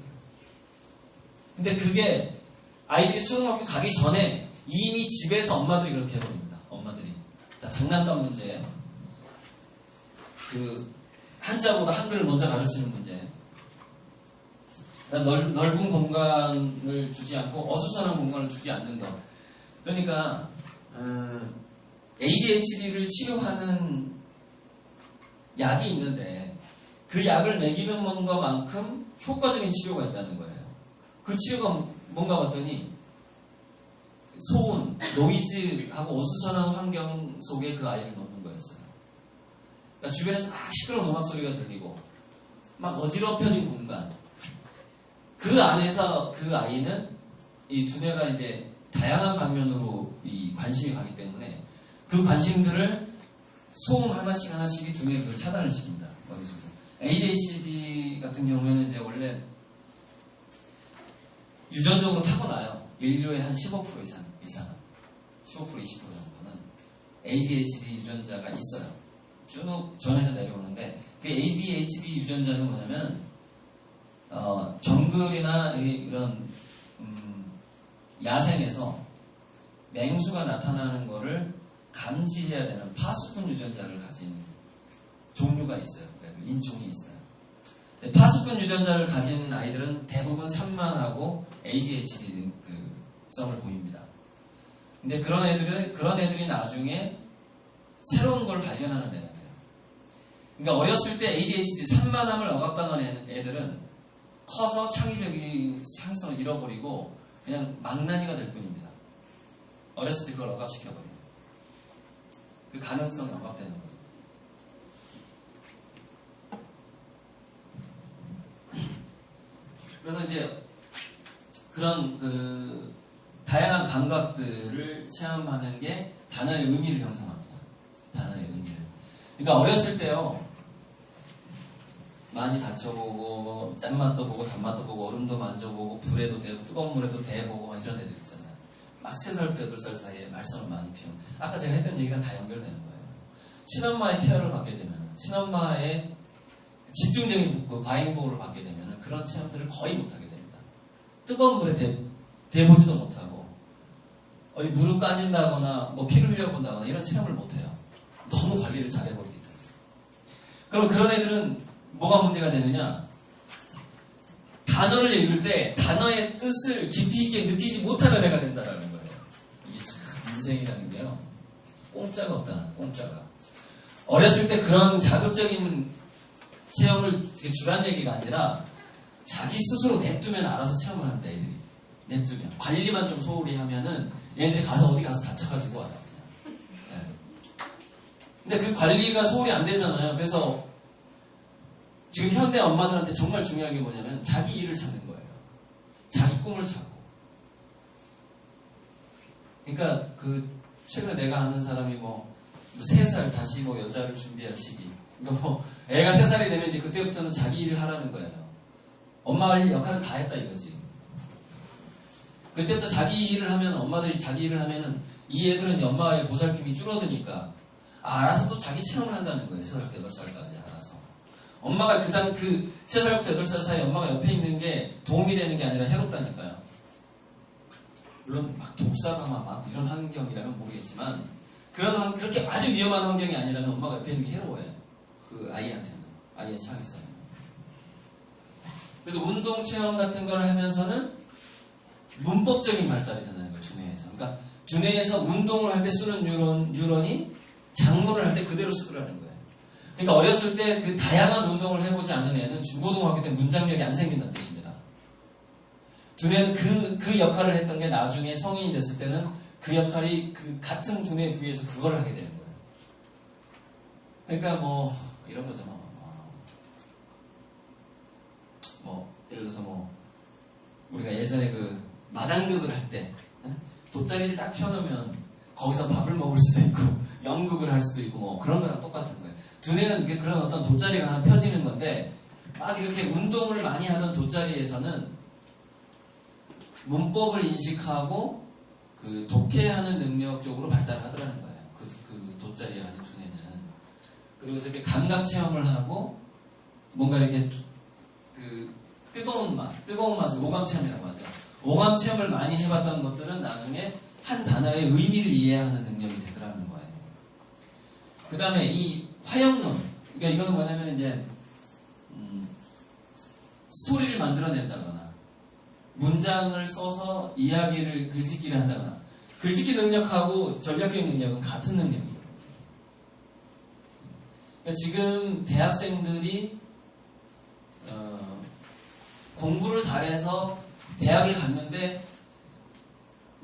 Speaker 1: 근데 그게 아이들이 초등학교 가기 전에 이미 집에서 엄마들이 그렇게 해버립니다. 엄마들이. 자, 장난감 문제. 그 한자보다 한글을 먼저 가르치는 문제. 넓은 공간을 주지 않고 어수선한 공간을 주지 않는 것. 그러니까 ADHD를 치료하는 약이 있는데 그 약을 먹이는 것만큼 효과적인 치료가 있다는 거예요. 그 치료가 뭔가 봤더니 소음, 노이즈하고 어수선한 환경 속에 그 아이를 넣는 거였어요. 그러니까 주변에서 막 시끄러운 음악 소리가 들리고 막 어지럽혀진 공간. 그 안에서 그 아이는 이 두뇌가 이제 다양한 방면으로 이 관심이 가기 때문에 그 관심들을 소음 하나씩이 두뇌에 그걸 차단을 시킵니다. 머릿속에서. ADHD 같은 경우에는 이제 원래 유전적으로 타고나요. 인류의 한 15% 이상, 15% 20% 정도는 ADHD 유전자가 있어요. 쭉 전해서 내려오는데 그 ADHD 유전자는 뭐냐면 정글이나 이런 야생에서 맹수가 나타나는 거를 감지해야 되는 파수꾼 유전자를 가진 종류가 있어요. 인종이 있어요. 파수꾼 유전자를 가진 아이들은 대부분 산만하고 ADHD 성을 보입니다. 근데 그런 애들이 나중에 새로운 걸 발견하는 애가 돼요. 그러니까 어렸을 때 ADHD 산만함을 억압당한 애들은 커서 창의성을 잃어버리고 그냥 망나니가 될 뿐입니다. 어렸을 때 그걸 억압시켜버려요. 그 가능성이 억압되는 거죠. 그래서 이제 그런 그 다양한 감각들을 체험하는 게 단어의 의미를 형성합니다. 단어의 의미를. 그러니까 어렸을 때요, 많이 다쳐보고 짠맛도 보고 단맛도 보고 얼음도 만져보고 불에도 대고 뜨거운 물에도 대보고 막 이런 애들 있잖아요. 막 3살, 8살 사이에 말썽을 많이 피우는. 아까 제가 했던 얘기랑 다 연결되는 거예요. 친엄마의 케어를 받게 되면, 친엄마의 집중적인 과잉보호를 받게 되면 그런 체험들을 거의 못하게 됩니다. 뜨거운 물에 대보지도 못하고 무릎 까진다거나 뭐 피를 흘려본다거나 이런 체험을 못해요. 너무 관리를 잘해버리기 때문에. 그럼 그런 애들은 뭐가 문제가 되느냐? 단어를 읽을 때 단어의 뜻을 깊이 있게 느끼지 못하는 애가 된다는 거예요. 이게 참 인생이라는 게요, 공짜가 없다. 공짜가. 어렸을 때 그런 자극적인 체험을 주란 얘기가 아니라 자기 스스로 냅두면 알아서 체험을 합니다. 애들이 냅두면, 관리만 좀 소홀히 하면은 얘네들이 가서 어디 가서 다쳐가지고 와요. 네. 근데 그 관리가 소홀히 안 되잖아요. 그래서 지금 현대 엄마들한테 정말 중요한 게 뭐냐면 자기 일을 찾는 거예요. 자기 꿈을 찾고. 그러니까 그 최근에 내가 아는 사람이 뭐 3살 다시 뭐 여자를 준비할 시기. 그러니까 뭐 애가 3살이 되면 이제 그때부터는 자기 일을 하라는 거예요. 엄마의 역할은 다 했다 이거지. 그때부터 자기 일을 하면, 엄마들이 자기 일을 하면은 이 애들은 엄마의 보살핌이 줄어드니까 알아서 또 자기 체험을 한다는 거예요. 3살부터 8살까지 알아서. 엄마가 그 3살부터 8살 사이에 엄마가 옆에 있는 게 도움이 되는 게 아니라 해롭다니까요. 물론 막 독사가 막 이런 환경이라면 모르겠지만, 그렇게 아주 위험한 환경이 아니라면 엄마가 옆에 있는 게 해로워요. 그 아이한테는. 아이의 창의성은. 그래서 운동 체험 같은 걸 하면서는 문법적인 발달이 된다는 거예요. 두뇌에서. 그러니까 두뇌에서 운동을 할 때 쓰는 뉴런이 작물을 할 때 그대로 쓰더라는 거예요. 그러니까 어렸을 때 그 다양한 운동을 해보지 않은 애는 중고등학교 때 문장력이 안 생긴다는 뜻입니다. 두뇌는 그 역할을 했던 게 나중에 성인이 됐을 때는 그 역할이 그 같은 두뇌 부위에서 그거를 하게 되는 거예요. 그러니까 뭐 이런 거죠. 예를 들어서 우리가 예전에 그 마당극을 할 때 돗자리를 딱 펴놓으면 거기서 밥을 먹을 수도 있고 연극을 할 수도 있고 뭐 그런 거랑 똑같은 거예요. 두뇌는 그런 어떤 돗자리가 하나 펴지는 건데, 막 이렇게 운동을 많이 하던 돗자리에서는 문법을 인식하고 그 독해하는 능력 쪽으로 발달하더라는 거예요. 그 돗자리에 가진 두뇌는. 그래서 이렇게 감각 체험을 하고 뭔가 이렇게 그 뜨거운 맛을 오감 체험이라고 하죠. 오감 체험을 많이 해봤던 것들은 나중에 한 단어의 의미를 이해하는 능력이 되더라는 거예요. 그 다음에 이 화형론, 그러니까 이거는 뭐냐면 이제 스토리를 만들어낸다거나 문장을 써서 이야기를 글짓기를 한다거나, 글짓기 능력하고 전략적인 능력은 같은 능력이에요. 그러니까 지금 대학생들이 공부를 잘해서 대학을 갔는데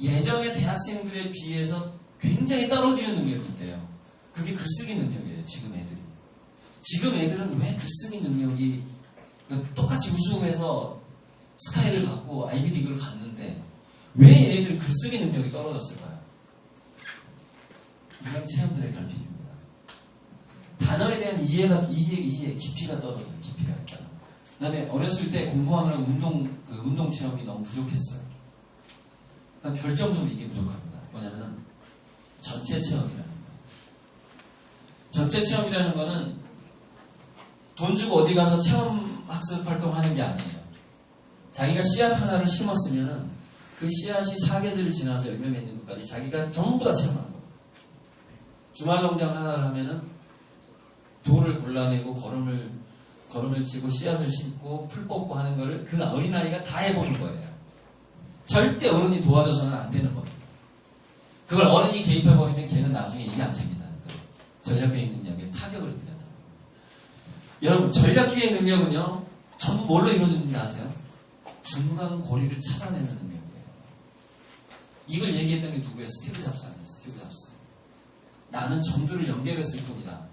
Speaker 1: 예전의 대학생들에 비해서 굉장히 떨어지는 능력이 있대요. 그게 글쓰기 능력이에요. 지금 애들이. 지금 애들은 왜 글쓰기 능력이, 똑같이 우수해서 스카이를 갖고 아이비리그를 갔는데 왜 얘네들 글쓰기 능력이 떨어졌을까요? 이런 체험들의 결핍입니다. 단어에 대한 이해 깊이가 떨어져요. 깊이가 있잖아. 그 다음에 어렸을 때 공부하느라 운동 체험이 너무 부족했어요. 그다음 별점적으로 이게 부족합니다. 뭐냐면은 전체 체험이라는 거예요. 전체 체험이라는 거는 돈 주고 어디 가서 체험 학습 활동하는 게 아니에요. 자기가 씨앗 하나를 심었으면은 그 씨앗이 사계절을 지나서 열매 맺는 것까지 자기가 전부 다 체험하는 거예요. 주말 농장 하나를 하면은 돌을 골라내고 걸음을 치고 씨앗을 심고 풀 뽑고 하는 거를 그 어린아이가 다 해보는 거예요. 절대 어른이 도와줘서는 안 되는 겁니다. 그걸 어른이 개입해버리면 걔는 나중에 이게 안 생긴다는 거예요. 전략기획 능력에 타격을 입게 된다는 거예요. 여러분, 전략기획 능력은요, 전부 뭘로 이루어집니다 아세요? 중간 고리를 찾아내는 능력이에요. 이걸 얘기했던 게 누구예요? 스티브 잡스 아니에요? 스티브 잡스. 나는 점들을 연결했을 뿐이다.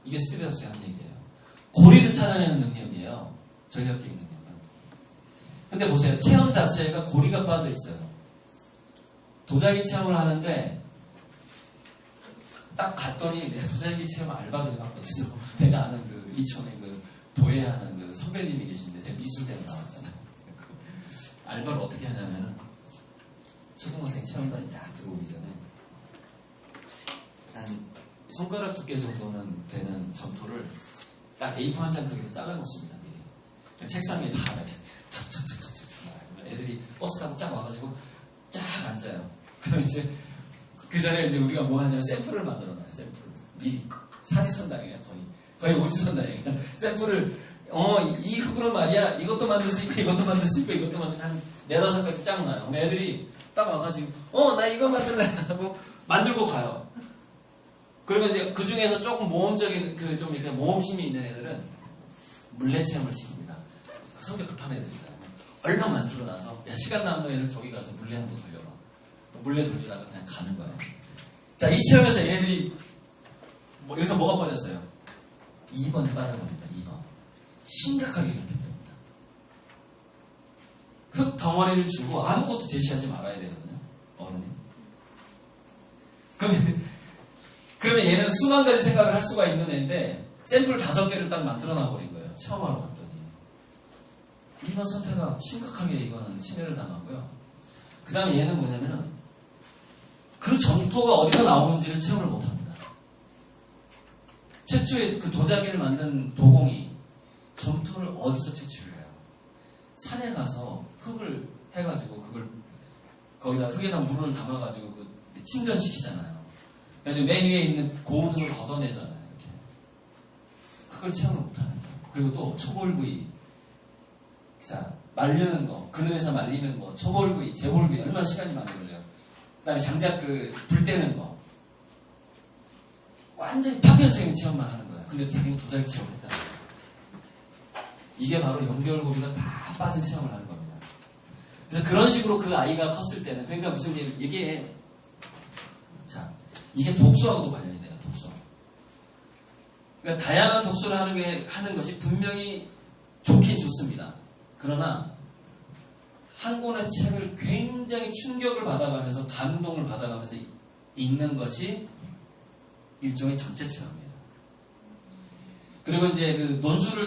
Speaker 1: 이게 스티브 잡스가 한 얘기예요. 고리를 찾아내는 능력이에요. 전략적인 능력은. 근데 보세요. 체험 자체가 고리가 빠져 있어요. 도자기 체험을 하는데 딱 갔더니 내 도자기 체험 알바도 해봤거든요. 내가 아는 그 이촌에 그 도예하는 그 선배님이 계신데 제가 미술대에 나왔잖아요. 알바를 어떻게 하냐면은 초등학생 체험단이 딱 들어오기 전에 한 손가락 두께 정도는 되는 점토를 딱 A4 한 장 크기로 잘라놓습니다. 미리. 책상 위에 다 이렇게 탁탁탁탁탁 애들이 버스 타고 쫙 와가지고 쫙 앉아요. 그럼 이제 그 전에 이제 우리가 뭐 하냐면 샘플을 만들어놔요. 샘플을 미리 사지선당이에요. 거의 오지선당이에요. 샘플을 이 흙으로 말이야 이것도 만들 수 있고 이것도 만들 수 있고 이것도 만들 한 4-5가지 쫙 놔요. 그럼 애들이 딱 와가지고 나 이거 만들래 하고 만들고 가요. 그러면 이제 그 중에서 조금 모험적인 그 좀 이렇게 모험심이 있는 애들은 물레 체험을 시킵니다. 성격 급한 애들 있잖아요. 얼마 만들고 나서 야 시간 남는 애들 저기 가서 물레 한번 돌려봐. 물레 돌리다가 그냥 가는 거예요. 자, 이 체험에서 얘네들이 여기서 뭐가 빠졌어요? 2번에 빠져버립니다. 2번. 심각하게 괴롭힙니다. 흙 덩어리를 주고 아무것도 제시하지 말아야 되거든요. 어른이. 그러면 얘는 수만 가지 생각을 할 수가 있는 애인데 샘플 5개를 딱 만들어 놔버린 거예요. 체험하러 갔더니. 2번 선택가 심각하게 이거는 침해를 당하고요. 그 다음에 얘는 뭐냐면은 그 점토가 어디서 나오는지를 체험을 못합니다. 최초에 그 도자기를 만든 도공이 점토를 어디서 채취를 해요? 산에 가서 흙을 해가지고 그걸 거기다 흙에다 물을 담아가지고 그 침전시키잖아요. 그래서 맨 위에 있는 고운 흙을 걷어내잖아요. 이렇게. 그걸 체험을 못하는 거예요. 그리고 또 초벌구이, 자 말리는 거, 그늘에서 말리는 거, 초벌구이, 재벌구이 얼마나 시간이 많이 걸려요. 그 다음에 장작 불 떼는 거. 완전히 파편적인 체험만 하는 거예요. 근데 자기는 도자기 체험을 했다는 거예요. 이게 바로 연결고리가 다 빠진 체험을 하는 겁니다. 그래서 그런 식으로 그 아이가 컸을 때는, 그러니까 무슨 이게, 자, 이게 독서하고도 관련이 돼요, 독서. 그러니까 다양한 독서를 하는 것이 분명히 좋긴 좋습니다. 그러나, 한 권의 책을 굉장히 충격을 받아가면서 감동을 받아가면서 읽는 것이 일종의 전체 체험이에요. 그리고 이제 그 논술을